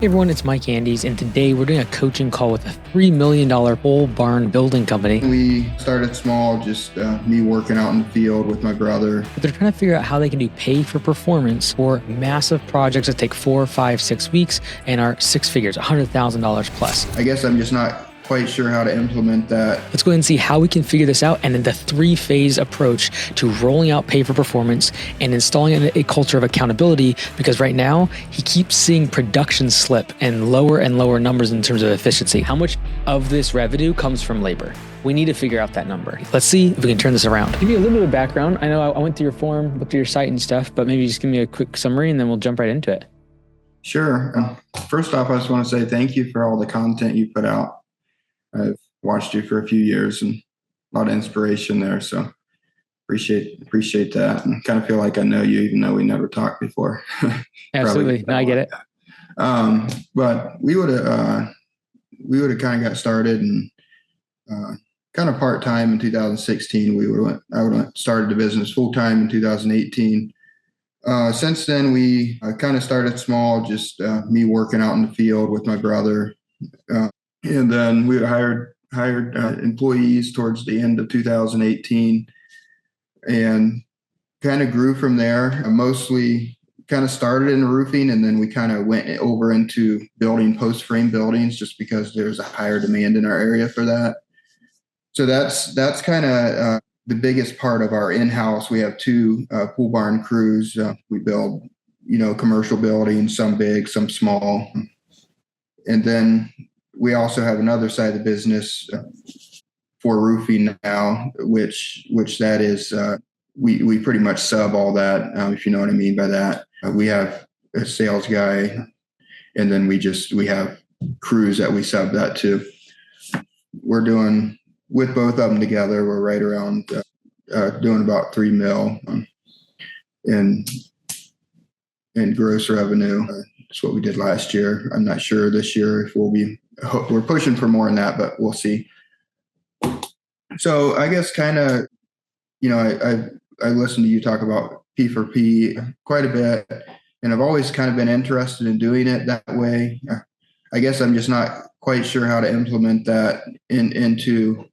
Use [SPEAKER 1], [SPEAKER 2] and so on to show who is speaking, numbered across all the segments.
[SPEAKER 1] Hey everyone, it's Mike Andes, and today we're doing a coaching call with a $3 million pole barn building company.
[SPEAKER 2] We started small, just me working out in the field with my brother.
[SPEAKER 1] But they're trying to figure out how they can do pay for performance for massive projects that take 4, 5, 6 weeks and are six figures, $100,000 plus.
[SPEAKER 2] I guess I'm just not quite sure how to implement that.
[SPEAKER 1] Let's go ahead and see how we can figure this out, and then the 3-phase approach to rolling out pay for performance and installing a culture of accountability, because right now he keeps seeing production slip and lower numbers in terms of efficiency. How much of this revenue comes from labor? We need to figure out that number. Let's see if we can turn this around. Give me a little bit of background. I know I went through your form, looked at your site and stuff, but maybe just give me a quick summary and then we'll jump right into it.
[SPEAKER 2] Sure. First off, I just want to say thank you for all the content you put out. I've watched you for a few years and a lot of inspiration there. So appreciate that. And kind of feel like I know you, even though we never talked before.
[SPEAKER 1] Absolutely. No, I get it.
[SPEAKER 2] But we would have kind of got started and kind of part-time in 2016. I would have started the business full-time in 2018. Since then, we kind of started small, just me working out in the field with my brother. And then we hired employees towards the end of 2018 and kind of grew from there. Mostly kind of started in roofing, and then we kind of went over into building post-frame buildings just because there's a higher demand in our area for that. So that's kind of the biggest part of our in-house. We have two pool barn crews. We build, commercial buildings, some big, some small. And then we also have another side of the business for roofing now, which that is, we pretty much sub all that, if you know what I mean by that. We have a sales guy, and then we have crews that we sub that to. We're doing, with both of them together, we're right around doing about $3 million in gross revenue. That's what we did last year. I'm not sure this year if we're pushing for more than that, but we'll see. So I guess kind of, I listened to you talk about P4P quite a bit, and I've always kind of been interested in doing it that way. I guess I'm just not quite sure how to implement that into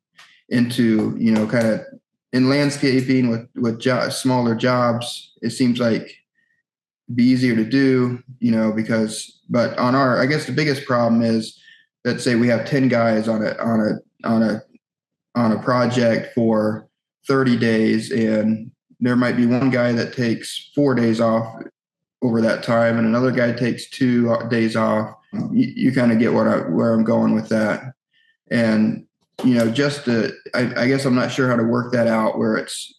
[SPEAKER 2] kind of in landscaping with smaller jobs. It seems like it'd be easier to do, but I guess the biggest problem is, let's say we have 10 guys on a project for 30 days, and there might be one guy that takes 4 days off over that time, and another guy takes 2 days off. You kind of get where I'm going with that. And, I guess I'm not sure how to work that out where it's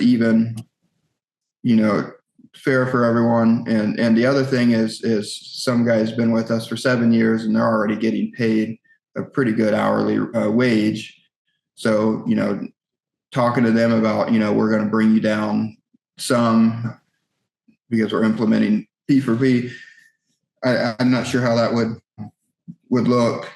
[SPEAKER 2] even, fair for everyone. And the other thing is some guys been with us for 7 years and they're already getting paid a pretty good hourly wage. So, talking to them about, we're going to bring you down some because we're implementing P4P. I'm not sure how that would look.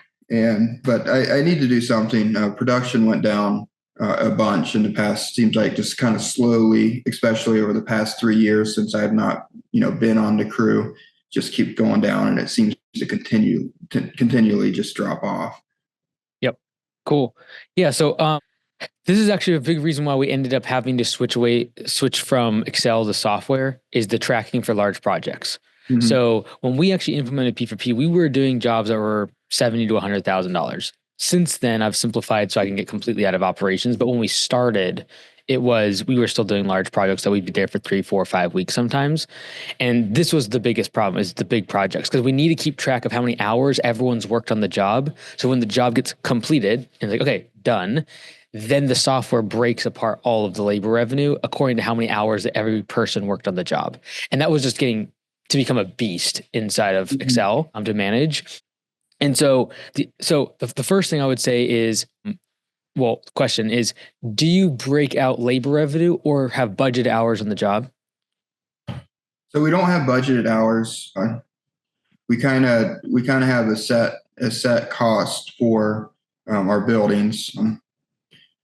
[SPEAKER 2] But I need to do something. Production went down a bunch in the past, seems like just kind of slowly, especially over the past 3 years since I've not, been on the crew, just keep going down, and it seems to continually just drop off.
[SPEAKER 1] Yep. Cool. Yeah. So this is actually a big reason why we ended up having to switch from Excel to software, is the tracking for large projects. Mm-hmm. So when we actually implemented P4P, we were doing jobs that were $70,000 to $100,000. Since then, I've simplified so I can get completely out of operations. But when we started, we were still doing large projects that we'd be there for 3, 4, 5 weeks sometimes. And this was the biggest problem, is the big projects, because we need to keep track of how many hours everyone's worked on the job. So when the job gets completed and like, okay, done, then the software breaks apart all of the labor revenue according to how many hours that every person worked on the job. And that was just getting to become a beast inside of Excel to manage. And so the first thing I would say is, the question is, do you break out labor revenue or have budget hours on the job?
[SPEAKER 2] So we don't have budgeted hours. We kind of have a set cost for our buildings.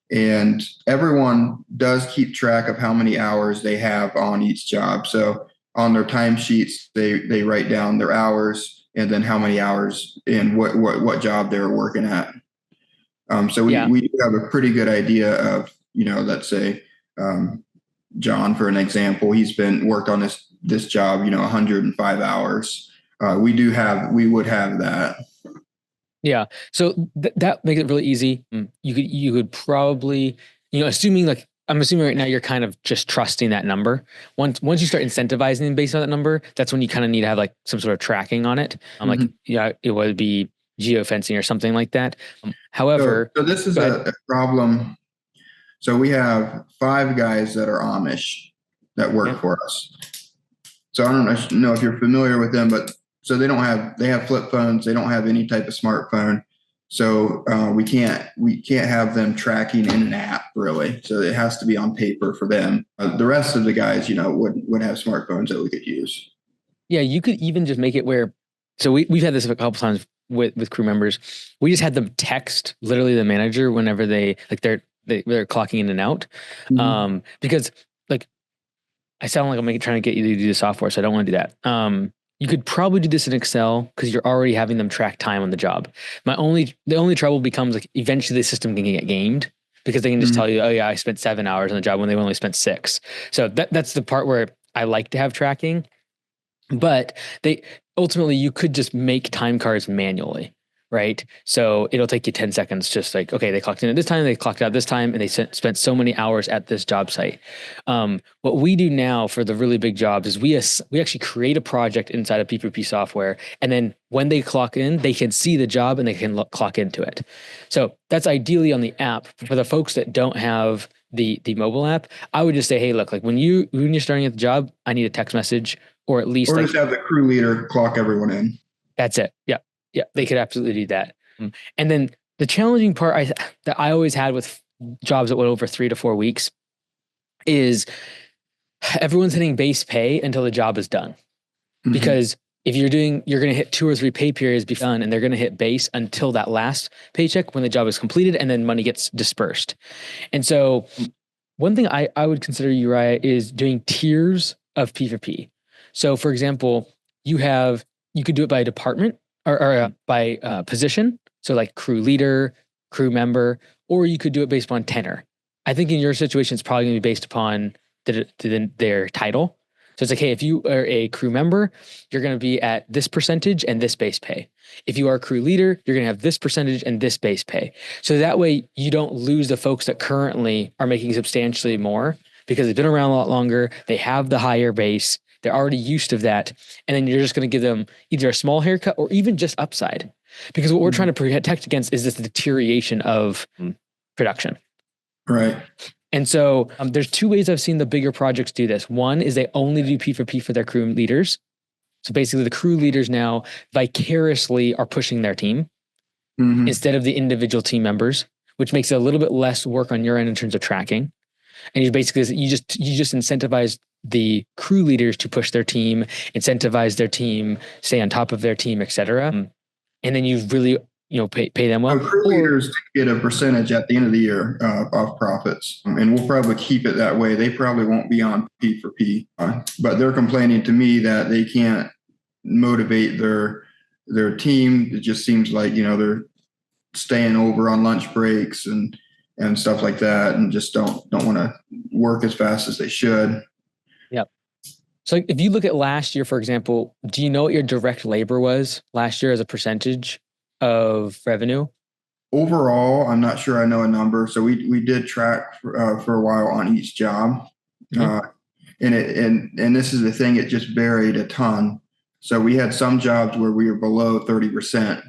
[SPEAKER 2] And everyone does keep track of how many hours they have on each job. So on their timesheets, they write down their hours. and then how many hours and what job they were working at. So we do have a pretty good idea of, let's say, John, for an example, he's worked on this job, 105 hours. We would have that.
[SPEAKER 1] Yeah. So that makes it really easy. You could probably, assuming I'm assuming right now you're kind of just trusting that number. Once you start incentivizing them based on that number, that's when you kind of need to have like some sort of tracking on it. It would be geofencing or something like that. However,
[SPEAKER 2] so this is a problem. So we have 5 guys that are Amish that work for us. So I don't know if you're familiar with them, but so they have flip phones. They don't have any type of smartphone. So we can't have them tracking in an app really. So it has to be on paper for them. The rest of the guys, would have smartphones that we could use.
[SPEAKER 1] Yeah, you could even just make it where. So we've had this a couple times with crew members. We just had them text literally the manager whenever they're clocking in and out, because like I sound like I'm trying to get you to do the software, so I don't want to do that. You could probably do this in Excel because you're already having them track time on the job. The only trouble becomes like eventually the system can get gamed because they can just tell you, oh yeah, I spent 7 hours on the job when they only spent 6. So that's the part where I like to have tracking, but ultimately you could just make time cards manually. Right. So it'll take you 10 seconds, just like, okay, they clocked in at this time, they clocked out this time, and they spent so many hours at this job site. What we do now for the really big jobs is we actually create a project inside of P4P software. And then when they clock in, they can see the job and they can clock into it. So that's ideally on the app. For the folks that don't have the mobile app, I would just say, hey, look, like when you're starting at the job, I need a text message or at least
[SPEAKER 2] just have the crew leader clock everyone in.
[SPEAKER 1] That's it. Yeah. Yeah, they could absolutely do that. And then the challenging part that I always had with jobs that went over 3 to 4 weeks is everyone's hitting base pay until the job is done. Because if you're going to hit 2 or 3 pay periods before done, and they're going to hit base until that last paycheck when the job is completed, and then money gets dispersed. And so one thing I would consider, Uriah, is doing tiers of P4P. So for example, you could do it by department, or by position. So like crew leader, crew member, or you could do it based upon tenor. I think in your situation, it's probably going to be based upon their title. So it's like, hey, if you are a crew member, you're going to be at this percentage and this base pay. If you are a crew leader, you're going to have this percentage and this base pay. So that way you don't lose the folks that currently are making substantially more because they've been around a lot longer. They have the higher base. They're already used to that. And then you're just going to give them either a small haircut or even just upside. Because what we're trying to protect against is this deterioration of production.
[SPEAKER 2] Right.
[SPEAKER 1] And so there's 2 ways I've seen the bigger projects do this. One is they only do P4P for their crew leaders. So basically the crew leaders now vicariously are pushing their team instead of the individual team members, which makes it a little bit less work on your end in terms of tracking. And you just incentivize the crew leaders to push their team, incentivize their team, stay on top of their team, et cetera. And then you really, pay them well.
[SPEAKER 2] Crew leaders get a percentage at the end of the year of profits, and we'll probably keep it that way. They probably won't be on P4P, but they're complaining to me that they can't motivate their team. It just seems like they're staying over on lunch breaks and stuff like that, and just don't want to work as fast as they should.
[SPEAKER 1] Yep. So if you look at last year, for example, do you know what your direct labor was last year as a percentage of revenue?
[SPEAKER 2] Overall, I'm not sure I know a number. So we did track for a while on each job. And this is the thing, it just varied a ton. So we had some jobs where we were below 30%.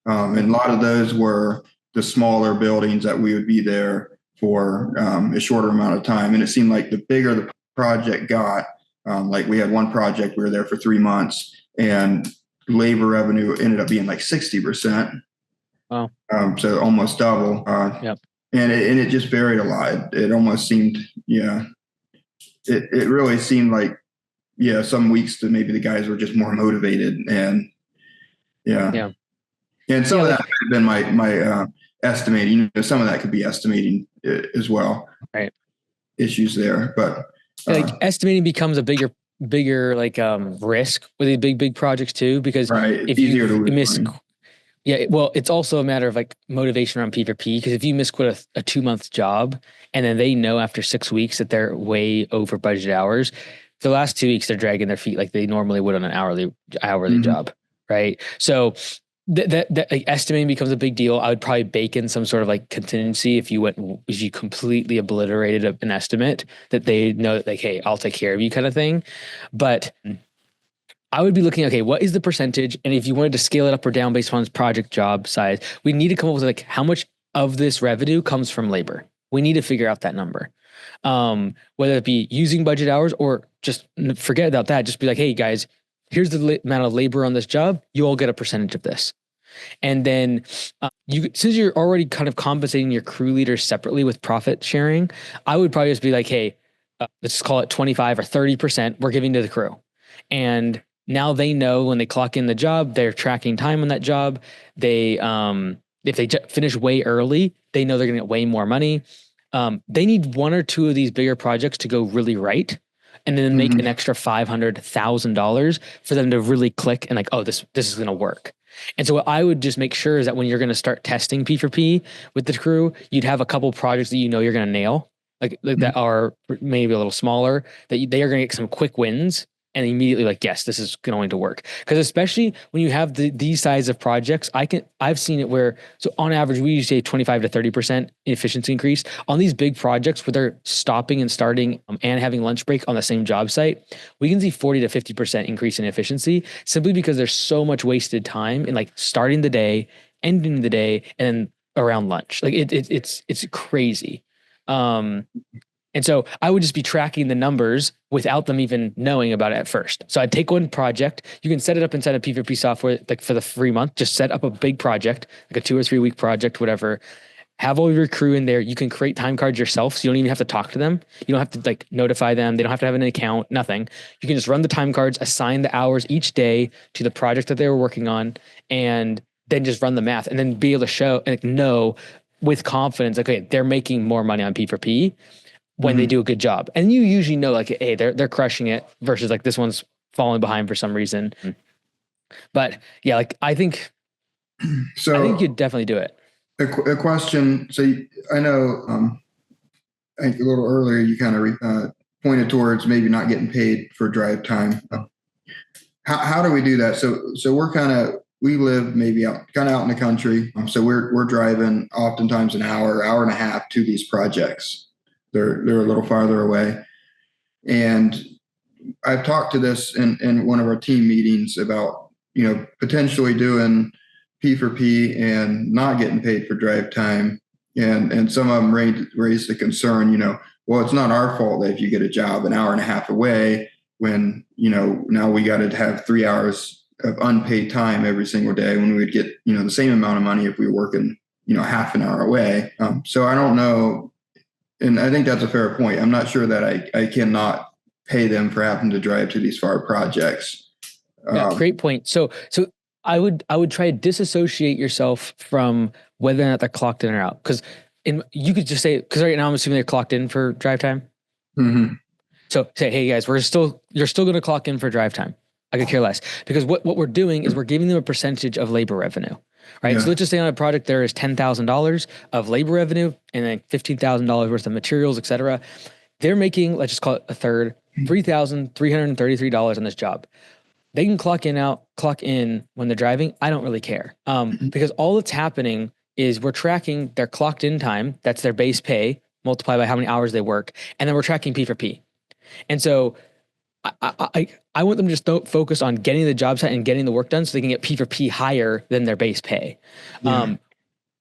[SPEAKER 2] And a lot of those were the smaller buildings that we would be there for a shorter amount of time. And it seemed like the bigger the project got, like we had one project, we were there for 3 months and labor revenue ended up being like 60%.
[SPEAKER 1] Wow.
[SPEAKER 2] So almost double.
[SPEAKER 1] Yep.
[SPEAKER 2] And it just varied a lot. It almost seemed, it really seemed like, some weeks that maybe the guys were just more motivated and
[SPEAKER 1] Yeah.
[SPEAKER 2] And some of that could have been my estimating. Some of that could be estimating as well.
[SPEAKER 1] Right.
[SPEAKER 2] Issues there, but
[SPEAKER 1] estimating becomes a bigger bigger like risk with these big projects too, because
[SPEAKER 2] Right. It's
[SPEAKER 1] if you
[SPEAKER 2] easier to lose
[SPEAKER 1] miss,
[SPEAKER 2] money.
[SPEAKER 1] yeah, well, it's also a matter of like motivation around P4P, because if you misquit a 2 month job and then they know after 6 weeks that they're way over budget hours, the last 2 weeks they're dragging their feet like they normally would on an hourly
[SPEAKER 2] Mm-hmm.
[SPEAKER 1] job, right? So that like, estimating becomes a big deal. I would probably bake in some sort of like contingency if you completely obliterated an estimate, that they know that like, hey, I'll take care of you kind of thing. But I would be looking, okay, what is the percentage? And if you wanted to scale it up or down based on project job size, we need to come up with like how much of this revenue comes from labor. We need to figure out that number. Whether it be using budget hours or just forget about that. Just be like, hey guys, here's the amount of labor on this job. You all get a percentage of this. And then since you're already kind of compensating your crew leaders separately with profit sharing, I would probably just be like, hey, let's call it 25 or 30% we're giving to the crew. And now they know when they clock in the job, they're tracking time on that job. They, if they finish way early, they know they're going to get way more money. They need one or two of these bigger projects to go really right, and then make an
[SPEAKER 2] Mm-hmm.
[SPEAKER 1] extra $500,000 for them to really click and like, oh, this is going to work. And so what I would just make sure is that when you're going to start testing P4P with the crew, you'd have a couple projects that you know you're going to nail, like that are maybe a little smaller, that they are going to get some quick wins and immediately like, yes, this is going to work. Because especially when you have these size of projects, I've seen it where, so on average we usually say 25 to 30% efficiency increase on these big projects where they're stopping and starting and having lunch break on the same job site. We can see 40 to 50% increase in efficiency, simply because there's so much wasted time in like starting the day, ending the day, and then around lunch. Like it's crazy. Um, and so I would just be tracking the numbers without them even knowing about it at first. So I'd take one project. You can set it up inside of P4P software, like for the free month. Just set up a big project, like a 2 or 3 week project, whatever. Have all your crew in there. You can create time cards yourself, so you don't even have to talk to them. You don't have to like notify them. They don't have to have an account, nothing. You can just run the time cards, assign the hours each day to the project that they were working on, and then just run the math, and then be able to show and know with confidence, like, okay, they're making more money on P4P when they
[SPEAKER 2] Mm-hmm.
[SPEAKER 1] do a good job. And you usually know like, hey, they're crushing it versus like this one's falling behind for some reason. But yeah, like I think you
[SPEAKER 2] So
[SPEAKER 1] could definitely do it.
[SPEAKER 2] a question. So I know, I think a little earlier you kind of pointed towards maybe not getting paid for drive time. How do we do that? So we live maybe out in the country. So we're driving oftentimes an hour and a half to these projects. They're a little farther away. And I've talked to this in one of our team meetings about, potentially doing P4P and not getting paid for drive time. And some of them raised the concern, well, it's not our fault that if you get a job an hour and a half away, when, now we got to have 3 hours of unpaid time every single day, when we would get, the same amount of money if we were working, half an hour away. So I don't know. And I think that's a fair point. I'm not sure that I cannot pay them for having to drive to these far projects.
[SPEAKER 1] Yeah, great point. So I would try to disassociate yourself from whether or not they're clocked in or out. Because you could just say, because right now I'm assuming they're clocked in for drive time.
[SPEAKER 2] Mm-hmm.
[SPEAKER 1] So say, hey guys, you're still going to clock in for drive time. I could care less, because what we're doing is we're giving them a percentage of labor revenue, right?
[SPEAKER 2] Yeah.
[SPEAKER 1] So let's just say on a project there is $10,000 of labor revenue and then $15,000 worth of materials, et cetera. They're making, let's just call it a third, $3,333 on this job. They can clock in when they're driving. I don't really care, because all that's happening is we're tracking their clocked in time. That's their base pay multiplied by how many hours they work, and then we're tracking P4P. And so I want them to just focus on getting the job site and getting the work done, so they can get P4P higher than their base pay.
[SPEAKER 2] Yeah.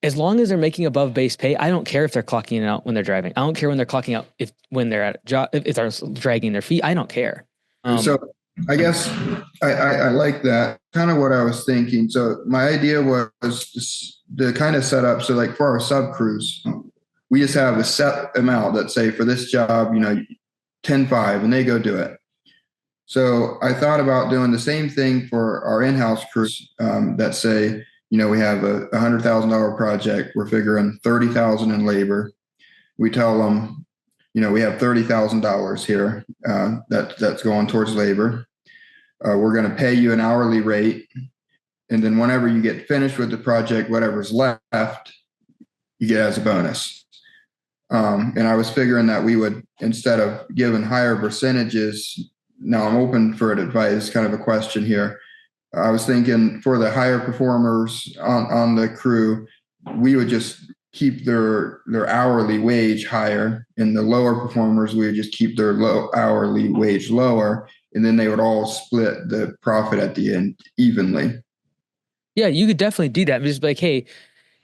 [SPEAKER 1] As long as they're making above base pay, I don't care if they're clocking in and out when they're driving. I don't care when they're clocking out when they're at a job, if they're dragging their feet. I don't care.
[SPEAKER 2] So I guess I like that, kind of what I was thinking. So my idea was just to kind of set up, so like for our sub crews, we just have a set amount that say for this job, 10-5, and they go do it. So I thought about doing the same thing for our in-house crews, that say, we have a $100,000 project. We're figuring 30,000 in labor. We tell them, we have $30,000 here that's going towards labor. We're going to pay you an hourly rate. And then whenever you get finished with the project, whatever's left, you get as a bonus. And I was figuring that we would, instead of giving higher percentages, now I'm open for advice, kind of a question here. I was thinking for the higher performers on the crew, we would just keep their hourly wage higher, and the lower performers, we would just keep their low hourly wage lower, and then they would all split the profit at the end evenly.
[SPEAKER 1] Yeah, you could definitely do that. Just like, hey,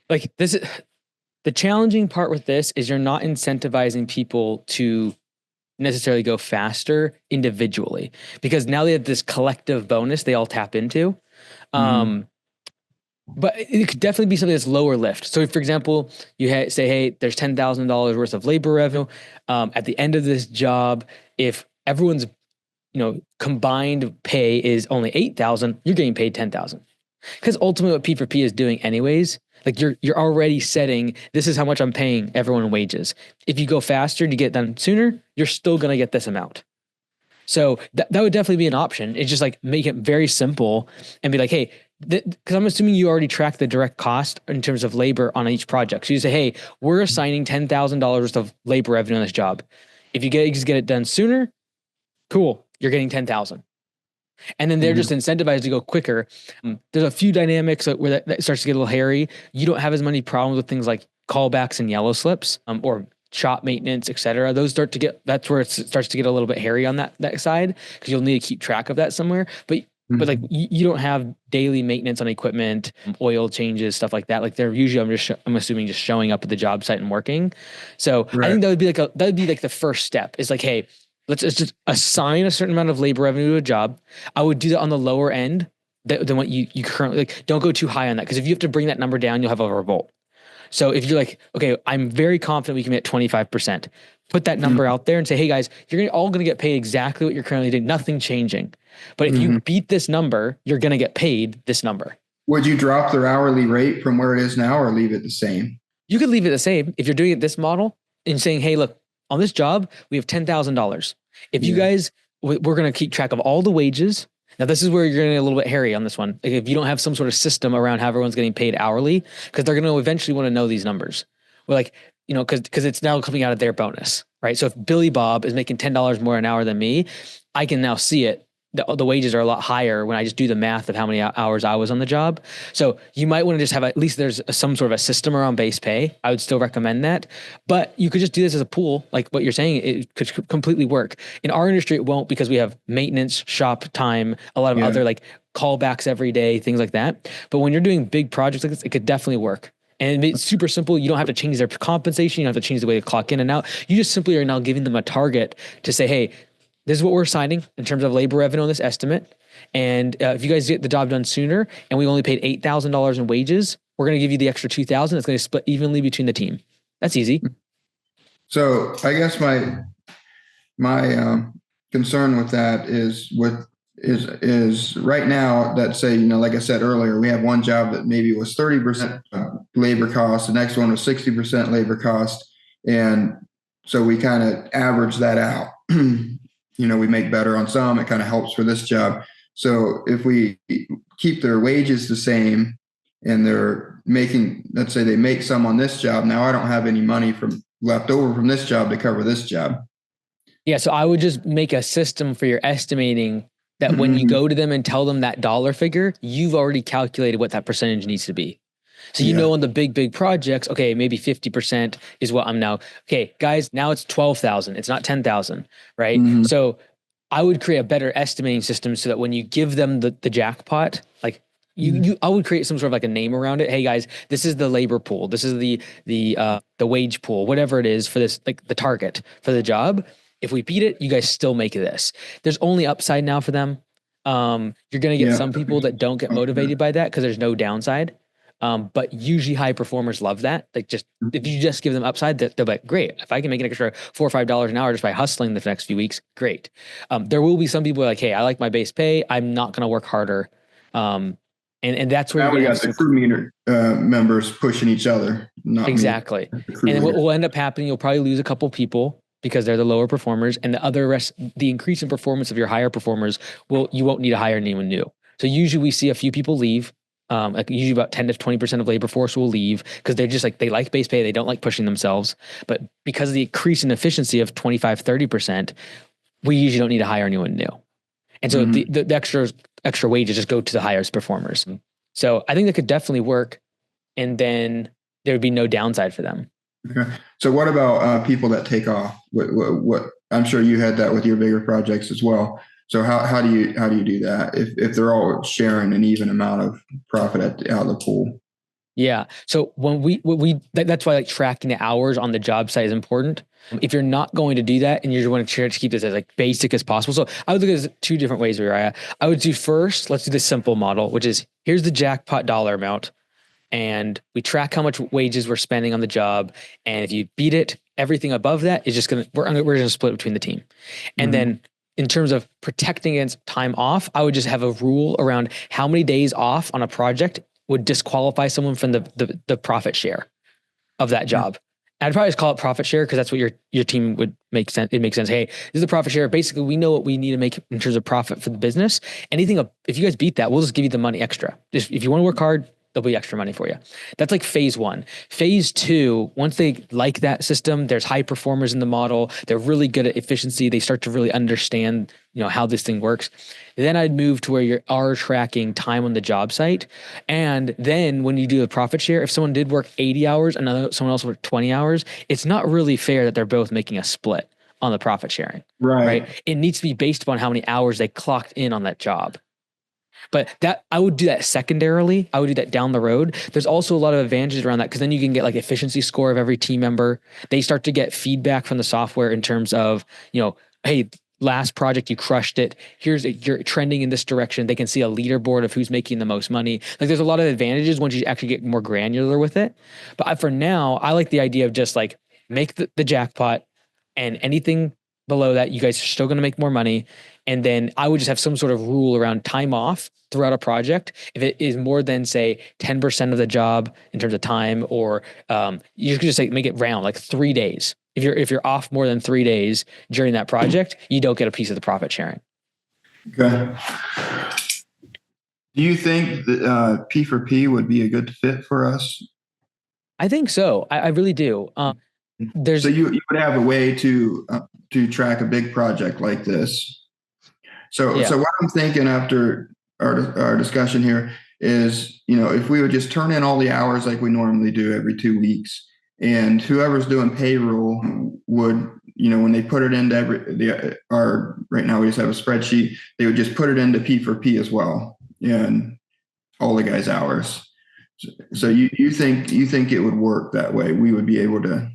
[SPEAKER 1] like this is the challenging part with this is you're not incentivizing people to necessarily go faster individually, because now they have this collective bonus they all tap into. But it could definitely be something that's lower lift. So, for example, you say, hey, there's $10,000 worth of labor revenue. At the end of this job, if everyone's combined pay is only 8,000, you're getting paid 10,000. Because ultimately, what P4P is doing, anyways, like you're already setting, this is how much I'm paying everyone in wages. If you go faster and you get done sooner, you're still going to get this amount. So that would definitely be an option. It's just like make it very simple and be like, hey, because I'm assuming you already track the direct cost in terms of labor on each project. So you say, hey, we're assigning $10,000 worth of labor revenue on this job. If you just get it done sooner, cool, you're getting 10,000. And then they're just incentivized to go quicker. There's a few dynamics where that starts to get a little hairy. You don't have as many problems with things like callbacks and yellow slips, or shop maintenance, et cetera. Those that's where it starts to get a little bit hairy on that side, because you'll need to keep track of that somewhere. But like you don't have daily maintenance on equipment, oil changes, stuff like that. Like they're usually, I'm assuming, just showing up at the job site and working. So I think that would be like the first step. Is like, hey, let's just assign a certain amount of labor revenue to a job. I would do that on the lower end than what you currently, like, don't go too high on that, because if you have to bring that number down, you'll have a revolt. So if you're like, okay, I'm very confident we can be at 25%, put that number out there and say, hey guys, you're all going to get paid exactly what you're currently doing, nothing changing. But if you beat this number, you're going to get paid this number.
[SPEAKER 2] Would you drop their hourly rate from where it is now, or leave it the same?
[SPEAKER 1] You could leave it the same if you're doing it this model and saying, hey, look, on this job, we have $10,000. If you guys, we're going to keep track of all the wages. Now, this is where you're going to get a little bit hairy on this one. If you don't have some sort of system around how everyone's getting paid hourly, because they're going to eventually want to know these numbers. We're like, because it's now coming out of their bonus, right? So if Billy Bob is making $10 more an hour than me, I can now see it. The wages are a lot higher when I just do the math of how many hours I was on the job. So you might want to just have, at least there's some sort of a system around base pay. I would still recommend that. But you could just do this as a pool, like what you're saying. It could completely work. In our industry, it won't, because we have maintenance, shop time, a lot of other like callbacks every day, things like that. But when you're doing big projects like this, it could definitely work. And it's super simple. You don't have to change their compensation. You don't have to change the way they clock in and out. You just simply are now giving them a target to say, hey, this is what we're assigning in terms of labor revenue on this estimate. And if you guys get the job done sooner and we only paid $8,000 in wages, we're going to give you the extra $2,000. It's going to split evenly between the team. That's easy.
[SPEAKER 2] So I guess my concern with that is right now that, say, like I said earlier, we have one job that maybe was 30% labor cost. The next one was 60% labor cost. And so we kind of average that out. We make better on some, it kind of helps for this job. So if we keep their wages the same and they're making, let's say they make some on this job, now I don't have any money left over from this job to cover this job.
[SPEAKER 1] Yeah. So I would just make a system for your estimating that when you go to them and tell them that dollar figure, you've already calculated what that percentage needs to be. So on the big projects, okay, maybe 50% is what I'm now. Okay, guys, now it's 12,000. It's not 10,000, right? So I would create a better estimating system so that when you give them the jackpot, like I would create some sort of like a name around it. Hey guys, this is the labor pool. This is the wage pool, whatever it is for this, like the target for the job. If we beat it, you guys still make this. There's only upside now for them. You're going to get some people that don't get motivated by that because there's no downside. But usually high performers love that. Like, just if you just give them upside, they'll be like, great. If I can make an extra $4 or $5 an hour just by hustling the next few weeks, great. There will be some people who are like, hey, I like my base pay. I'm not going to work harder. And that's where
[SPEAKER 2] now we got the crew members pushing each other.
[SPEAKER 1] Exactly. And then what will end up happening, you'll probably lose a couple people. because they're the lower performers, and the increase in performance of your higher performers you won't need to hire anyone new. So usually we see a few people leave. Like usually about 10 to 20% of labor force will leave because they're just like, they like base pay. They don't like pushing themselves. But because of the increase in efficiency of 25, 30%, we usually don't need to hire anyone new. And so the extra wages just go to the highest performers. So I think that could definitely work. And then there would be no downside for them.
[SPEAKER 2] Okay. So what about people that take off? What I'm sure you had that with your bigger projects as well. So how do you do that if they're all sharing an even amount of profit out of the pool?
[SPEAKER 1] Yeah. So that's why like tracking the hours on the job site is important. If you're not going to do that and you want to try to keep this as like basic as possible. So I would look at it as two different ways, Uriah. I would do first, let's do the simple model, which is here's the jackpot dollar amount. And we track how much wages we're spending on the job. And if you beat it, everything above that is just we're gonna split between the team. And then in terms of protecting against time off, I would just have a rule around how many days off on a project would disqualify someone from the profit share of that job. I'd probably just call it profit share because that's what your team would make sense. It makes sense. Hey, this is the profit share. Basically, we know what we need to make in terms of profit for the business. If you guys beat that, we'll just give you the money extra. Just if you want to work hard, there'll be extra money for you. That's like phase one. Phase two, once they like that system, there's high performers in the model. They're really good at efficiency. They start to really understand, how this thing works. Then I'd move to where you are tracking time on the job site. And then when you do the profit share, if someone did work 80 hours and someone else worked 20 hours, it's not really fair that they're both making a split on the profit sharing. Right? It needs to be based upon how many hours they clocked in on that job. But I would do that secondarily. I would do that down the road. There's also a lot of advantages around that because then you can get like efficiency score of every team member. They start to get feedback from the software in terms of, hey, last project you crushed it. You're trending in this direction. They can see a leaderboard of who's making the most money. Like there's a lot of advantages once you actually get more granular with it. But for now, I like the idea of just like make the jackpot, and anything below that, you guys are still going to make more money. And then I would just have some sort of rule around time off throughout a project. If it is more than say 10% of the job in terms of time, or you could just say make it round, like 3 days. If you're off more than 3 days during that project, you don't get a piece of the profit sharing.
[SPEAKER 2] Okay. Do you think that P for P would be a good fit for us?
[SPEAKER 1] I think so. I really do.
[SPEAKER 2] So you would have a way to track a big project like this. So what I'm thinking after our discussion here is, if we would just turn in all the hours like we normally do every 2 weeks, and whoever's doing payroll would, when they put it into right now we just have a spreadsheet, they would just put it into P for P as well, and all the guys' hours. So you think it would work that way? We would be able to.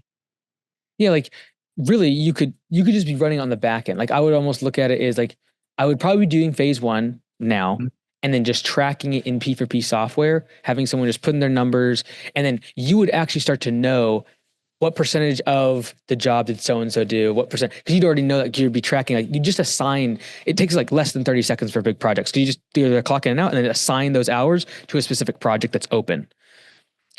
[SPEAKER 1] Yeah, like really, you could just be running on the back end. Like I would almost look at it as like I would probably be doing phase one now, and then just tracking it in P4P software, having someone just put in their numbers, and then you would actually start to know what percentage of the job did so-and-so do, what percent, because you'd already know that you'd be tracking, like you just assign, it takes like less than 30 seconds for big projects. So you just do the clock in and out and then assign those hours to a specific project that's open.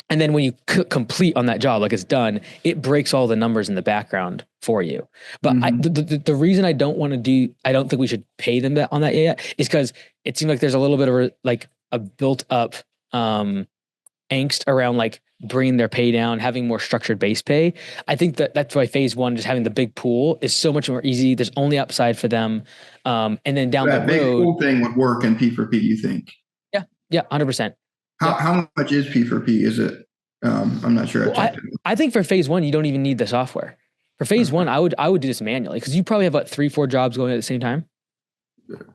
[SPEAKER 1] And then when you complete on that job, like it's done, it breaks all the numbers in the background for you. But the reason I don't think we should pay them on that yet is because it seems like there's a little bit of a built up angst around like bringing their pay down, having more structured base pay. I think that's why phase one, just having the big pool, is so much more easy. There's only upside for them. And then down the road, that big
[SPEAKER 2] pool thing would work in P4P, you think?
[SPEAKER 1] Yeah, 100%.
[SPEAKER 2] How much is P4P? Is it? I'm not sure.
[SPEAKER 1] I think for phase one, you don't even need the software. For phase one, I would do this manually because you probably have about 3-4 jobs going at the same time.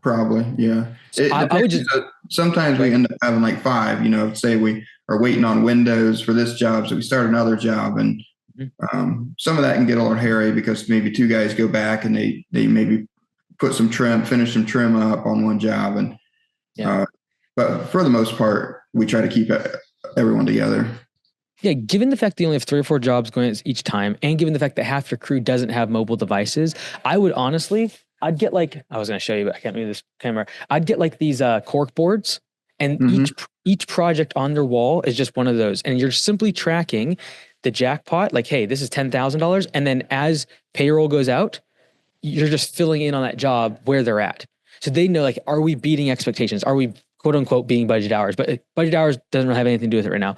[SPEAKER 2] Probably, yeah. So I would just. Sometimes we end up having like 5. Say we are waiting on Windows for this job, so we start another job, and some of that can get a little hairy because maybe 2 guys go back and they maybe finish some trim up on one job, and but for the most part, we try to keep everyone together.
[SPEAKER 1] Yeah, given the fact that you only have 3 or 4 jobs going each time, and given the fact that half your crew doesn't have mobile devices, I'd get like, I was going to show you, but I can't move this camera. I'd get like these cork boards, and each project on their wall is just one of those. And you're simply tracking the jackpot, like, hey, this is $10,000. And then as payroll goes out, you're just filling in on that job where they're at. So they know, like, are we beating expectations? Are we quote unquote being budget hours? But budget hours doesn't really have anything to do with it right now.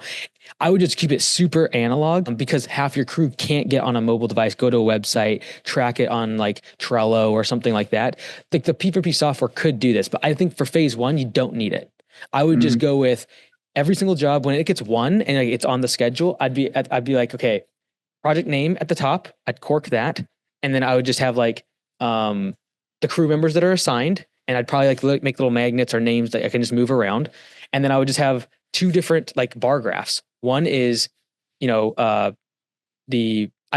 [SPEAKER 1] I would just keep it super analog because half your crew can't get on a mobile device, go to a website, track it on like Trello or something like that. Like the P4P software could do this, but I think for phase one, you don't need it. I would just go with every single job when it gets won and like, it's on the schedule. I'd be like, okay, project name at the top. I'd cork that, and then I would just have like the crew members that are assigned, and I'd probably like make little magnets or names that I can just move around, and then I would just have two different like bar graphs. One is, I'd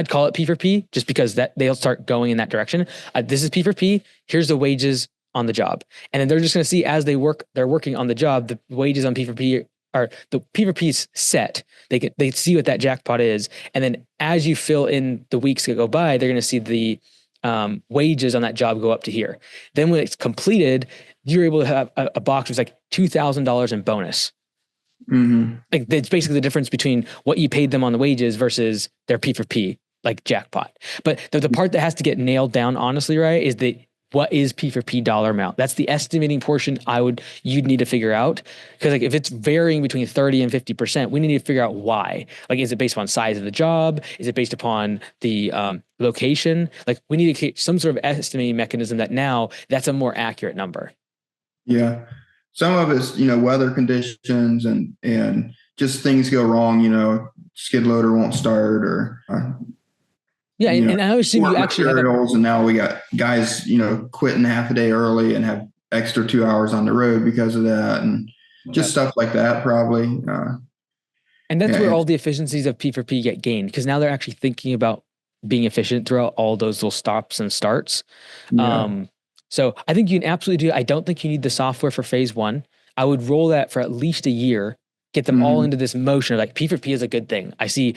[SPEAKER 1] call it P for P just because that they'll start going in that direction. This is P for P. Here's the wages on the job, and then they're just going to see as they're working on the job, the wages on P for P are the P for P's set. They see what that jackpot is, and then as you fill in the weeks that go by, they're going to see the wages on that job go up to here. Then when it's completed, you're able to have a box that's like $2,000 in bonus. Like it's basically the difference between what you paid them on the wages versus their P for P, like jackpot. But the part that has to get nailed down, honestly, right, is what is P for P dollar amount? That's the estimating portion you'd need to figure out. Because like if it's varying between 30 and 50%, we need to figure out why. Like, is it based on size of the job? Is it based upon the location? Like we need to create some sort of estimating mechanism that's a more accurate number.
[SPEAKER 2] Yeah. Some of it's, weather conditions and just things go wrong, skid loader won't start or,
[SPEAKER 1] yeah. And I assume you actually
[SPEAKER 2] materials, and now we got guys, quitting half a day early and have extra 2 hours on the road because of that. And just stuff like that, probably.
[SPEAKER 1] And that's where all the efficiencies of P for P get gained, because now they're actually thinking about being efficient throughout all those little stops and starts. Yeah. So I think you can absolutely do it. I don't think you need the software for phase one. I would roll that for at least a year, get them all into this motion of like P for P is a good thing. I see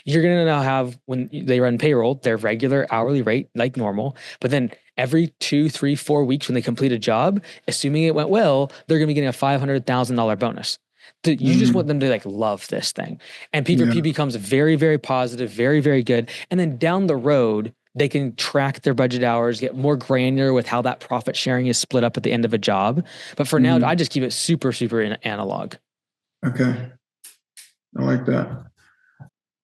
[SPEAKER 1] you're going to now have, when they run payroll, their regular hourly rate like normal, but then every 2, 3, 4 weeks when they complete a job, assuming it went well, they're going to be getting a $500,000 bonus. You just want them to like love this thing. And P for P becomes very, very positive, very, very good. And then down the road, they can track their budget hours, get more granular with how that profit sharing is split up at the end of a job. But for now, I just keep it super, super analog.
[SPEAKER 2] Okay. I like that.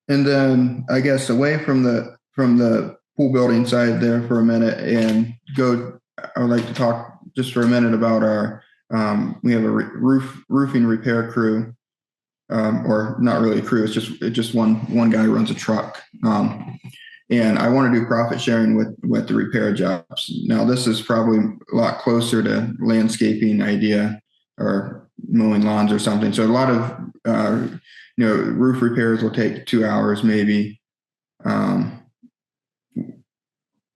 [SPEAKER 2] And then I guess away from the pool building side there for a minute and I would like to talk just for a minute about we have a roofing repair crew, or not really a crew. It's just one guy runs a truck. And I want to do profit sharing with the repair jobs. Now, this is probably a lot closer to landscaping idea or mowing lawns or something. So a lot of, roof repairs will take 2 hours, maybe,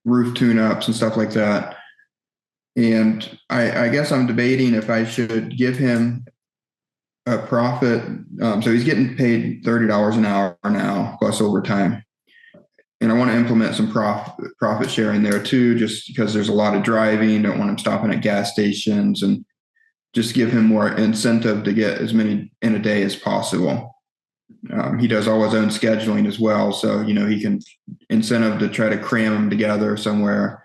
[SPEAKER 2] roof tune-ups and stuff like that. And I guess I'm debating if I should give him a profit. So he's getting paid $30 an hour now, plus overtime. And I want to implement some profit sharing there too, just because there's a lot of driving. Don't want him stopping at gas stations, and just give him more incentive to get as many in a day as possible. He does all his own scheduling as well. So, he can incentive to try to cram them together somewhere.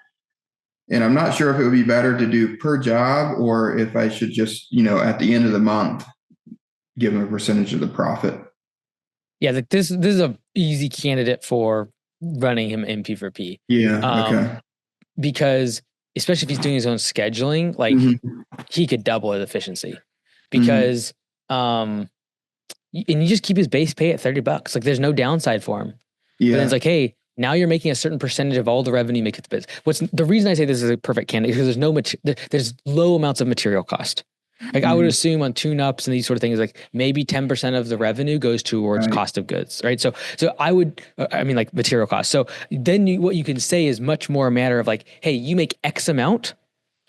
[SPEAKER 2] And I'm not sure if it would be better to do per job or if I should just, at the end of the month, give him a percentage of the profit.
[SPEAKER 1] Yeah. This is a easy candidate for running him in P for P.
[SPEAKER 2] Yeah. Okay.
[SPEAKER 1] Because especially if he's doing his own scheduling, like he could double his efficiency because, and you just keep his base pay at $30. Like there's no downside for him. Yeah. But then it's like, hey, now you're making a certain percentage of all the revenue you make at the business. The reason I say this is a perfect candidate is because there's low amounts of material cost. Like I would assume on tune-ups and these sort of things, like maybe 10% of the revenue goes towards cost of goods, right? So I would, like material costs. So then what you can say is much more a matter of like, hey, you make X amount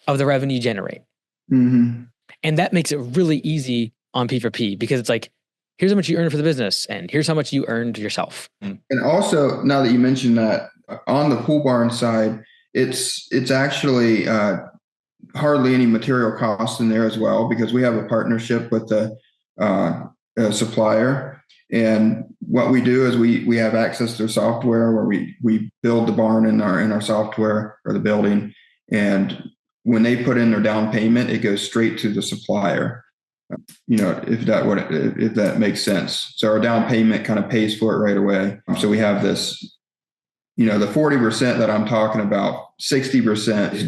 [SPEAKER 1] of the revenue you generate. And that makes it really easy on P for P because it's like, here's how much you earned for the business and here's how much you earned yourself.
[SPEAKER 2] And also, now that you mentioned that, on the pool barn side, it's actually hardly any material cost in there as well, because we have a partnership with a supplier, and what we do is we have access to software where we build the barn in our software or the building, and when they put in their down payment, it goes straight to the supplier. If that makes sense. So our down payment kind of pays for it right away. So we have this, the 40% that I'm talking about, 60% is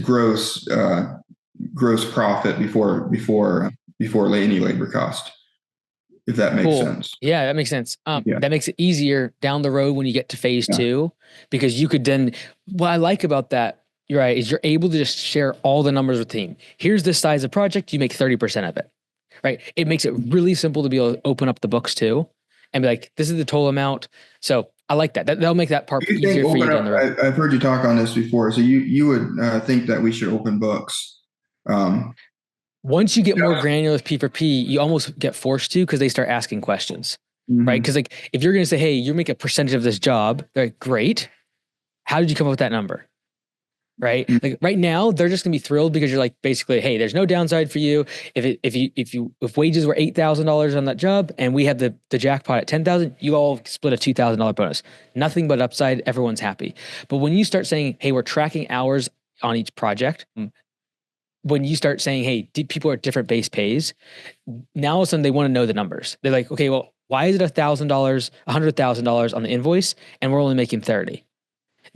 [SPEAKER 2] gross profit before any labor cost. If that makes sense.
[SPEAKER 1] Yeah, that makes sense.
[SPEAKER 2] Yeah.
[SPEAKER 1] That makes it easier down the road when you get to phase 2, because you could then, what I like about that, you're right, is you're able to just share all the numbers with the team. Here's the size of project, you make 30% of it, right? It makes it really simple to be able to open up the books too and be like, this is the total amount. So I like that. That'll make that part easier for you down the road.
[SPEAKER 2] I've heard you talk on this before. So you would think that we should open books.
[SPEAKER 1] Once you get more granular with P4P, you almost get forced to, because they start asking questions, right? Because like if you're going to say, hey, you make a percentage of this job, they're like, great. How did you come up with that number? Right? Like right now, they're just gonna be thrilled because you're like, basically, hey, there's no downside for you. If wages were $8,000 on that job and we have the jackpot at 10,000, you all split a $2,000 bonus. Nothing but upside. Everyone's happy. But when you start saying, hey, we're tracking hours on each project, when you start saying, hey, people are at different base pays, now all of a sudden they want to know the numbers. They're like, okay, well, why is it $1,000, $100,000 on the invoice and we're only making 30?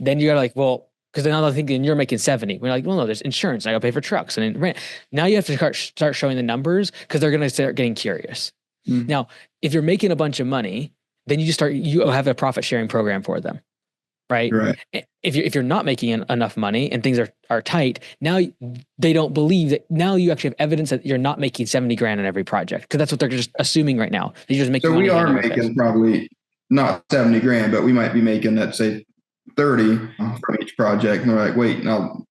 [SPEAKER 1] Then you're like, well, because then they're thinking you're making 70. We're like, well, no, there's insurance. I got to pay for trucks and rent. Now you have to start showing the numbers, because they're going to start getting curious. Now, if you're making a bunch of money, then you have a profit sharing program for them, right? If you're not making enough money and things are tight, now they don't believe that. Now you actually have evidence that you're not making 70 grand on every project, because that's what they're just assuming right now. You're just making.
[SPEAKER 2] So we are making probably not 70 grand, but we might be making, let's say, 30 from each project. And they're like, wait, now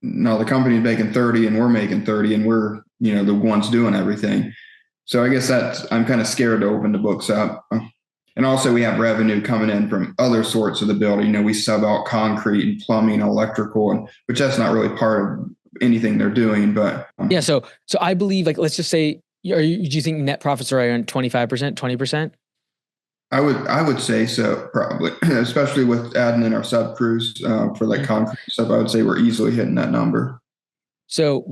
[SPEAKER 2] the company's making 30 and we're making 30 and we're, the ones doing everything. So I guess I'm kind of scared to open the books up. And also we have revenue coming in from other sorts of the building. We sub out concrete and plumbing, electrical, which that's not really part of anything they're doing, but.
[SPEAKER 1] Yeah. So I believe, like, let's just say, do you think net profits are around 25%, 20%?
[SPEAKER 2] I would say so, probably, especially with adding in our sub crews for like concrete stuff. I would say we're easily hitting that number.
[SPEAKER 1] So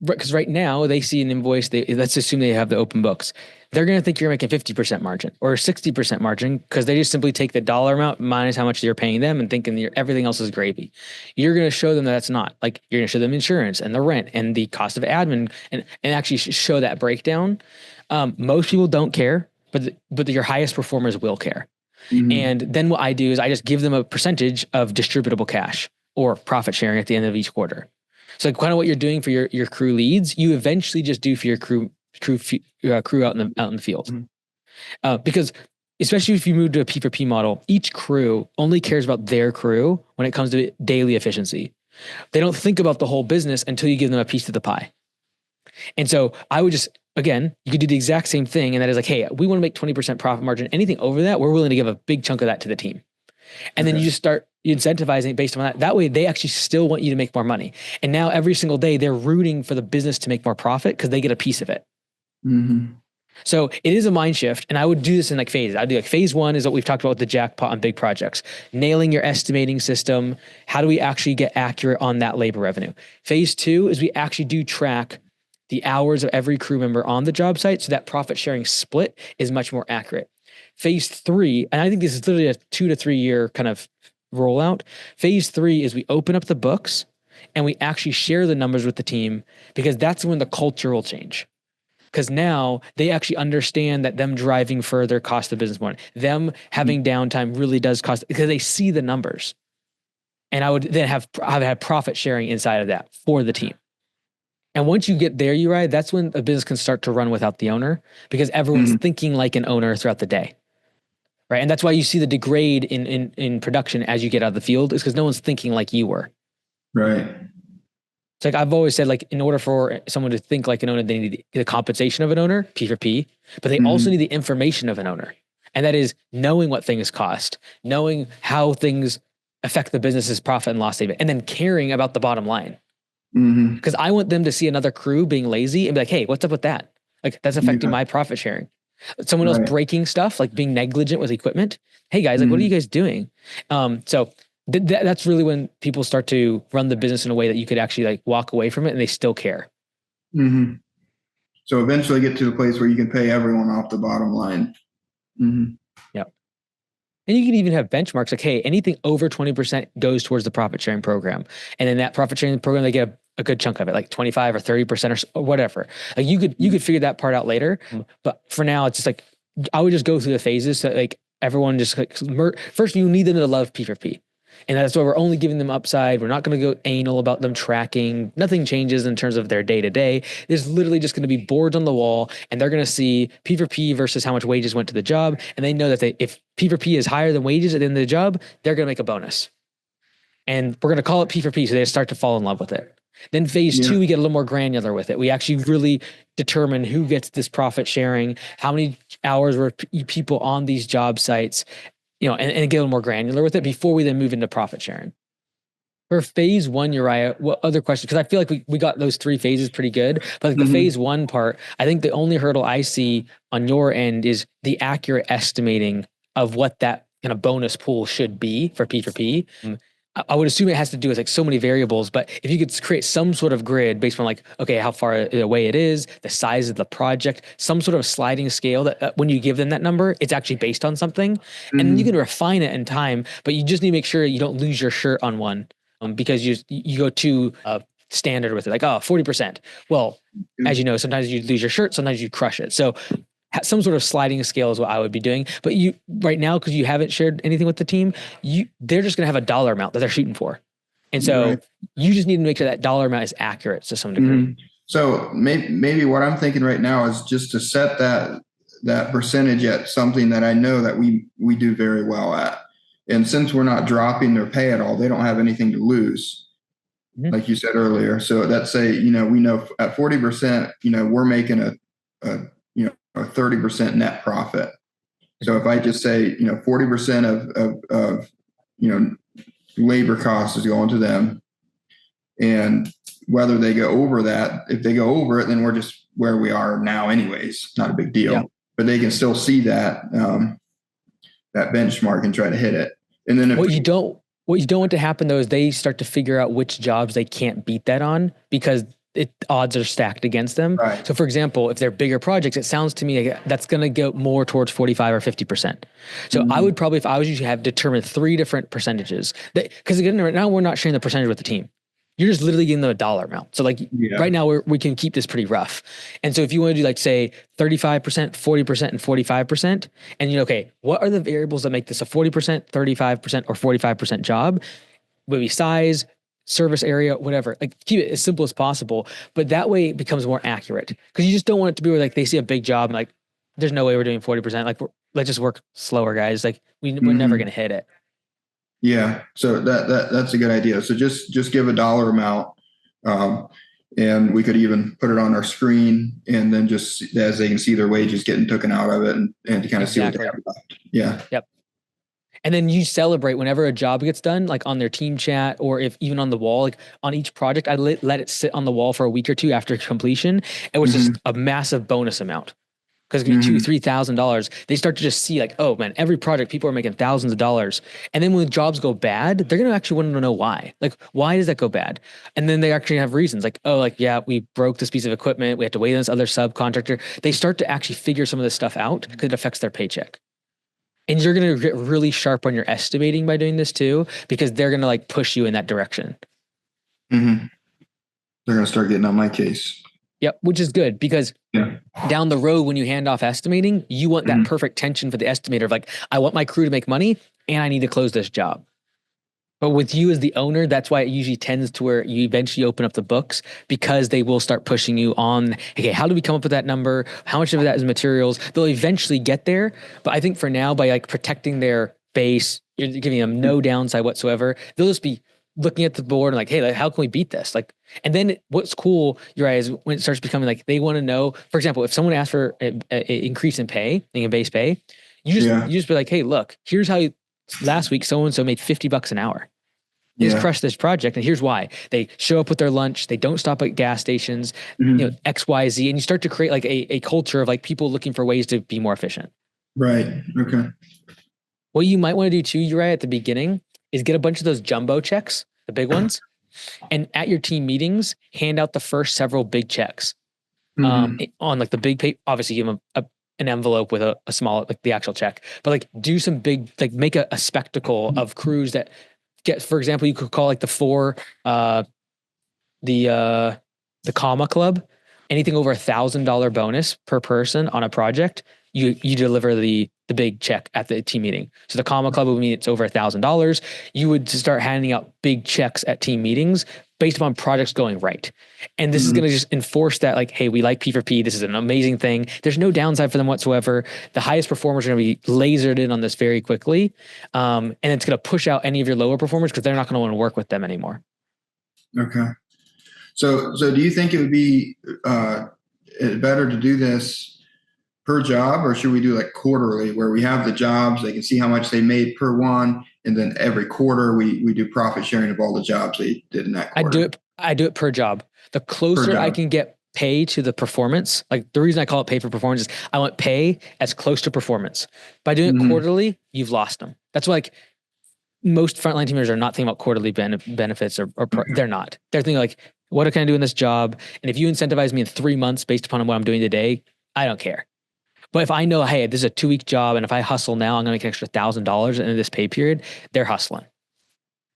[SPEAKER 1] because right now they see an invoice, let's assume they have the open books. They're going to think you're making 50% margin or 60% margin, because they just simply take the dollar amount minus how much you're paying them and thinking everything else is gravy. You're going to show them that that's not. Like, you're going to show them insurance and the rent and the cost of admin and actually show that breakdown. Most people don't care. But your highest performers will care. And then what I do is I just give them a percentage of distributable cash or profit sharing at the end of each quarter. So kind of what you're doing for your crew leads, you eventually just do for your crew out in the field. Because especially if you move to a P4P model, each crew only cares about their crew when it comes to daily efficiency. They don't think about the whole business until you give them a piece of the pie. And so I would just, again, you could do the exact same thing. And that is like, hey, we want to make 20% profit margin. Anything over that, we're willing to give a big chunk of that to the team. And then you just start incentivizing it based on that. That way they actually still want you to make more money. And now every single day they're rooting for the business to make more profit because they get a piece of it. So it is a mind shift. And I would do this in like phases. I'd do like phase 1 is what we've talked about with the jackpot on big projects, nailing your estimating system. How do we actually get accurate on that labor revenue? Phase 2 is we actually do track the hours of every crew member on the job site, so that profit sharing split is much more accurate. Phase 3, and I think this is literally a 2 to 3 year kind of rollout. Phase 3 is we open up the books and we actually share the numbers with the team, because that's when the culture will change. Because now they actually understand that them driving further costs the business more. Them having downtime really does cost, because they see the numbers. And I would then have had profit sharing inside of that for the team. And once you get there, Uri, that's when a business can start to run without the owner, because everyone's thinking like an owner throughout the day, right? And that's why you see the degrade in production as you get out of the field, is because no one's thinking like you were.
[SPEAKER 2] Right.
[SPEAKER 1] It's like I've always said, like, in order for someone to think like an owner, they need the compensation of an owner, P4P, but they also need the information of an owner. And that is knowing what things cost, knowing how things affect the business's profit and loss statement, and then caring about the bottom line. Because I want them to see another crew being lazy and be like, hey, what's up with that? Like, that's affecting my profit sharing. Someone else
[SPEAKER 2] Right.
[SPEAKER 1] breaking stuff, like being negligent with equipment. Hey guys, like, what are you guys doing? So that's really when people start to run the business in a way that you could actually like walk away from it and they still care.
[SPEAKER 2] Mm-hmm. So eventually get to the place where you can pay everyone off the bottom line. Mm-hmm.
[SPEAKER 1] Yeah. And you can even have benchmarks like, hey, anything over 20% goes towards the profit sharing program. And in that profit sharing program, they get a good chunk of it, like 25 or 30% or whatever. Like you could figure that part out later. But for now, it's just like, I would just go through the phases. So like everyone just like, first you need them to love P4P. And that's why we're only giving them upside. We're not going to go anal about them tracking. Nothing changes in terms of their day to day. There's literally just going to be boards on the wall, and they're going to see P4P versus how much wages went to the job. And they know that if P4P is higher than wages at the end of the job, they're going to make a bonus. And we're going to call it P4P, so they start to fall in love with it. Then phase two, we get a little more granular with it. We actually really determine who gets this profit sharing, how many hours were people on these job sites, and get a little more granular with it before we then move into profit sharing. For phase one, Uriah, what other questions? Because I feel like we got those three phases pretty good. But like the phase one part, I think the only hurdle I see on your end is the accurate estimating of what that kind of bonus pool should be for P4P. I would assume it has to do with like so many variables, but if you could create some sort of grid based on like, okay, how far away it is, the size of the project, some sort of sliding scale that when you give them that number, it's actually based on something. And then you can refine it in time, but you just need to make sure you don't lose your shirt on one because you go too standard with it, like, 40%. Well, as you know, sometimes you lose your shirt, sometimes you crush it. So some sort of sliding scale is what I would be doing. But you right now, because you haven't shared anything with the team, they're just going to have a dollar amount that they're shooting for. And so you just need to make sure that dollar amount is accurate to some degree.
[SPEAKER 2] So maybe what I'm thinking right now is just to set that percentage at something that I know that we do very well at. And since we're not dropping their pay at all, they don't have anything to lose, like you said earlier. So let's say, we know at 40%, we're making a 30% net profit. So if I just say, 40% of labor costs is going to them, and whether they go over that, if they go over it, then we're just where we are now anyways, not a big deal. Yeah. But they can still see that that benchmark and try to hit it. And then
[SPEAKER 1] what you don't want to happen though is they start to figure out which jobs they can't beat that on because odds are stacked against them.
[SPEAKER 2] Right.
[SPEAKER 1] So for example, if they're bigger projects, it sounds to me like that's going to go more towards 45 or 50%. So I would probably, if I was you, have determined 3 different percentages. Because again, right now we're not sharing the percentage with the team. You're just literally getting them a dollar amount. So like right now we can keep this pretty rough. And so if you want to do like say 35%, 40% and 45%, and okay, what are the variables that make this a 40%, 35% or 45% job? Maybe size, service area, whatever. Like keep it as simple as possible, but that way it becomes more accurate because you just don't want it to be where like they see a big job and like, there's no way we're doing 40%. Like let's just work slower, guys. Like we're never going to hit it.
[SPEAKER 2] Yeah. So that's a good idea. So just give a dollar amount. And we could even put it on our screen and then just as they can see their wages getting taken out of it and to kind of see what they have left. Yeah.
[SPEAKER 1] Yep. And then you celebrate whenever a job gets done, like on their team chat or if even on the wall, like on each project, I let it sit on the wall for a week or two after completion. It was just a massive bonus amount because it could be $2,000-$3,000. They start to just see like, oh man, every project people are making thousands of dollars. And then when jobs go bad, they're going to actually want to know why. Like, why does that go bad? And then they actually have reasons like, oh, like, yeah, we broke this piece of equipment. We have to wait on this other subcontractor. They start to actually figure some of this stuff out because it affects their paycheck. And you're going to get really sharp on your estimating by doing this too, because they're going to like push you in that direction.
[SPEAKER 2] They're going to start getting on my case.
[SPEAKER 1] Yep. Which is good because down the road, when you hand off estimating, you want that perfect tension for the estimator of like, I want my crew to make money and I need to close this job. But with you as the owner, that's why it usually tends to where you eventually open up the books because they will start pushing you on, okay, how do we come up with that number? How much of that is materials? They'll eventually get there. But I think for now, by like protecting their base, you're giving them no downside whatsoever. They'll just be looking at the board and like, hey, like, how can we beat this? Like, and then what's cool, Uriah, is when it starts becoming like, they want to know, for example, if someone asks for an increase in pay, in base pay, you just be like, hey, look, here's how last week so-and-so made $50 an hour. They just
[SPEAKER 2] Yeah.
[SPEAKER 1] crush this project. And here's why. They show up with their lunch. They don't stop at gas stations, X, Y, Z. And you start to create like a culture of like people looking for ways to be more efficient.
[SPEAKER 2] Right. Okay.
[SPEAKER 1] What you might want to do too, Uriah, at the beginning is get a bunch of those jumbo checks, the big ones, and at your team meetings, hand out the first several big checks on like the big pay. Obviously, give them an envelope with a small, like the actual check, but like do some big, like make a spectacle of crews that get, for example, you could call like the comma club, anything over $1,000 bonus per person on a project, you deliver the big check at the team meeting. So the comma club would mean it's over $1,000. You would start handing out big checks at team meetings based upon projects going right. And this is going to just enforce that, like, hey, we like P4P. This is an amazing thing. There's no downside for them whatsoever. The highest performers are going to be lasered in on this very quickly. And it's going to push out any of your lower performers because they're not going to want to work with them anymore.
[SPEAKER 2] Okay. So do you think it would be better to do this per job, or should we do like quarterly, where we have the jobs, they can see how much they made per one, and then every quarter we do profit sharing of all the jobs they did in that quarter?
[SPEAKER 1] I do it per job. The closer I can get pay to the performance, like the reason I call it pay for performance is I want pay as close to performance. By doing it quarterly, you've lost them. That's why, like, most frontline teamers are not thinking about quarterly benefits or they're not. They're thinking like, what can I do in this job? And if you incentivize me in 3 months based upon what I'm doing today, I don't care. But if I know, hey, this is a 2-week job, and if I hustle now, I'm going to make an extra $1,000 in this pay period, they're hustling.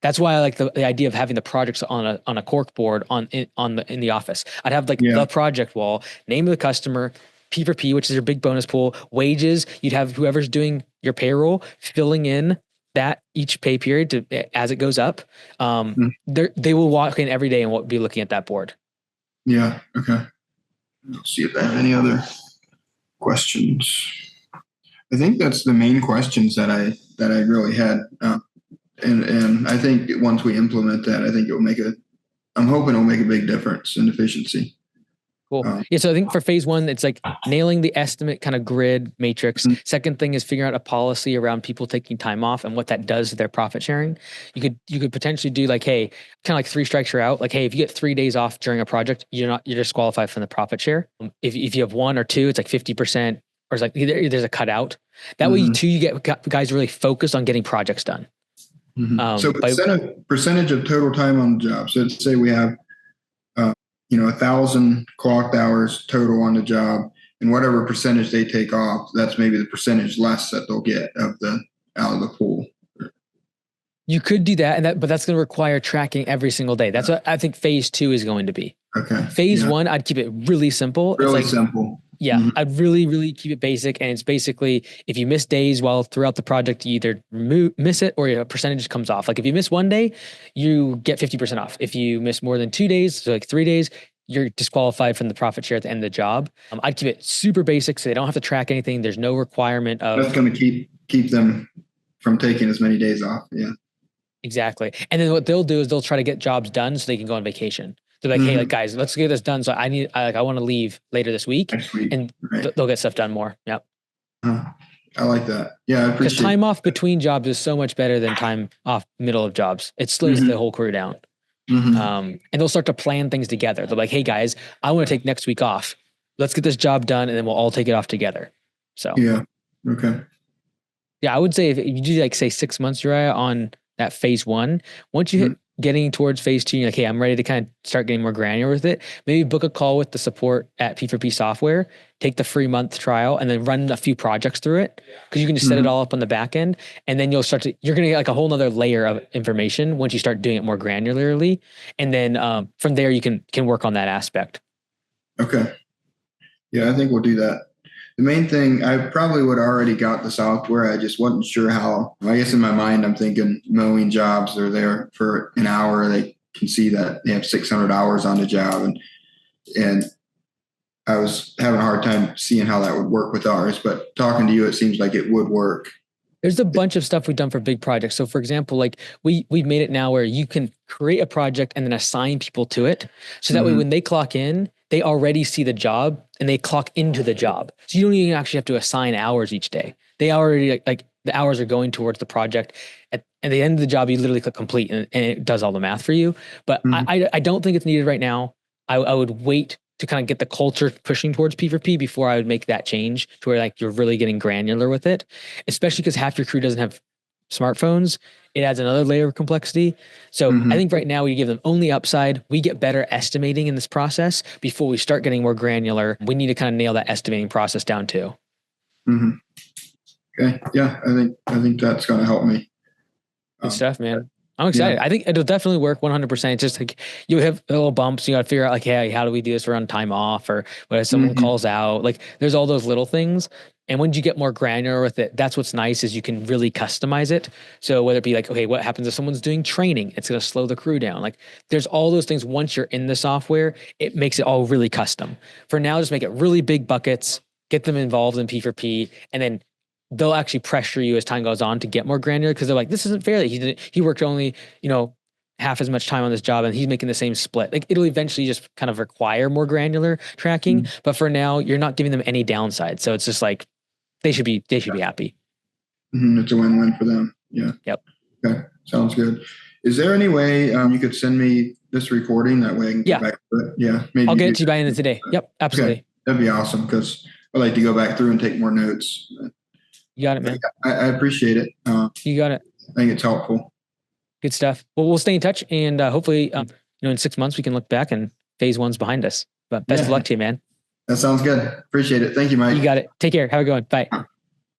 [SPEAKER 1] That's why I like the idea of having the projects on a cork board in the office. I'd have like the project wall, name of the customer, P4P, which is your big bonus pool, wages. You'd have whoever's doing your payroll filling in that each pay period as it goes up. They will walk in every day and be looking at that board.
[SPEAKER 2] Yeah. Okay. Let's see if I have any other questions. I think that's the main questions that I really had. And I think once we implement that, I think I'm hoping it'll make a big difference in efficiency.
[SPEAKER 1] Cool. So I think for phase one, it's like nailing the estimate kind of grid matrix. Second thing is figuring out a policy around people taking time off and what that does to their profit sharing. You could potentially do like, hey, kind of like 3 strikes you're out. Like, hey, if you get 3 days off during a project, you're disqualified from the profit share. If you have 1 or 2, it's like 50%, or it's like there's a cutout. That way, you get guys really focused on getting projects done.
[SPEAKER 2] So percentage of total time on the job. So let's say we have 1,000 clocked hours total on the job, and whatever percentage they take off, that's maybe the percentage less that they'll get out of the pool.
[SPEAKER 1] You could do that, but that's going to require tracking every single day. That's what I think phase 2 is going to be.
[SPEAKER 2] Okay.
[SPEAKER 1] Phase 1, I'd keep it really simple.
[SPEAKER 2] Really simple.
[SPEAKER 1] Yeah, I'd really, really keep it basic. And it's basically, if you miss days throughout the project, you either miss it or a percentage comes off. Like if you miss 1 day, you get 50% off. If you miss more than 2 days, so like 3 days, you're disqualified from the profit share at the end of the job. I'd keep it super basic so they don't have to track anything. There's no requirement of...
[SPEAKER 2] That's going to keep them from taking as many days off. Yeah.
[SPEAKER 1] Exactly. And then what they'll do is they'll try to get jobs done so they can go on vacation. They're like, hey, like, guys, let's get this done. So I want to leave later this week.
[SPEAKER 2] Next week.
[SPEAKER 1] And they'll get stuff done more. Yep.
[SPEAKER 2] I like that. Yeah. I appreciate
[SPEAKER 1] because time off between jobs is so much better than time off middle of jobs. It slows the whole crew down. And they'll start to plan things together. They're like, hey guys, I want to take next week off. Let's get this job done. And then we'll all take it off together. So,
[SPEAKER 2] yeah. Okay.
[SPEAKER 1] Yeah. I would say if you do like say 6 months, Uriah, on that phase 1, once you hit getting towards phase 2, you're like, hey, I'm ready to kind of start getting more granular with it. Maybe book a call with the support at P4P software, take the free month trial, and then run a few projects through it. Because you can just set it all up on the back end. And then you're going to get like a whole nother layer of information once you start doing it more granularly. And then from there, you can work on that aspect.
[SPEAKER 2] Okay. Yeah, I think we'll do that. The main thing, I probably would have already got the software. I just wasn't sure how. I guess in my mind, I'm thinking mowing jobs. They're there for an hour. They can see that they have 600 hours on the job. And I was having a hard time seeing how that would work with ours. But talking to you, it seems like it would work.
[SPEAKER 1] There's a bunch of stuff we've done for big projects. So for example, like we've made it now where you can create a project and then assign people to it. So that way when they clock in, they already see the job and they clock into the job. So you don't even actually have to assign hours each day. They already like the hours are going towards the project. At the end of the job, you literally click complete and it does all the math for you. But I don't think it's needed right now. I would wait to kind of get the culture pushing towards P4P before I would make that change to where like you're really getting granular with it, especially because half your crew doesn't have smartphones. It adds another layer of complexity. So I think right now we give them only upside. We get better estimating in this process before we start getting more granular. We need to kind of nail that estimating process down too.
[SPEAKER 2] Okay. Yeah, I think that's going to help me.
[SPEAKER 1] Good stuff, man. I'm excited. Yeah. I think it'll definitely work 100%. It's just like you have little bumps. You got to figure out like, hey, how do we do this? We're on time off, or when someone calls out. Like, there's all those little things. And when you get more granular with it, that's what's nice is you can really customize it. So whether it be like, okay, what happens if someone's doing training? It's going to slow the crew down. Like, there's all those things. Once you're in the software, it makes it all really custom. For now, just make it really big buckets, get them involved in P4P, and then they'll actually pressure you as time goes on to get more granular because they're like, this isn't fair. He worked only, half as much time on this job and he's making the same split. Like, it'll eventually just kind of require more granular tracking. But for now, you're not giving them any downside. So it's just like, they should be happy.
[SPEAKER 2] It's a win-win for them. Yeah.
[SPEAKER 1] Yep.
[SPEAKER 2] Okay. Sounds good. Is there any way you could send me this recording? That way I can go back to it. Yeah. Maybe
[SPEAKER 1] I'll get it to you by the end of today. Yep. Absolutely.
[SPEAKER 2] Okay. That'd be awesome because I like to go back through and take more notes.
[SPEAKER 1] You got it, man.
[SPEAKER 2] I appreciate it.
[SPEAKER 1] You got it.
[SPEAKER 2] I think it's helpful.
[SPEAKER 1] Good stuff. Well, we'll stay in touch and hopefully, in 6 months we can look back and phase 1's behind us. But best of luck to you, man.
[SPEAKER 2] That sounds good. Appreciate it. Thank you, Mike.
[SPEAKER 1] You got it. Take care. Have a good one. Bye.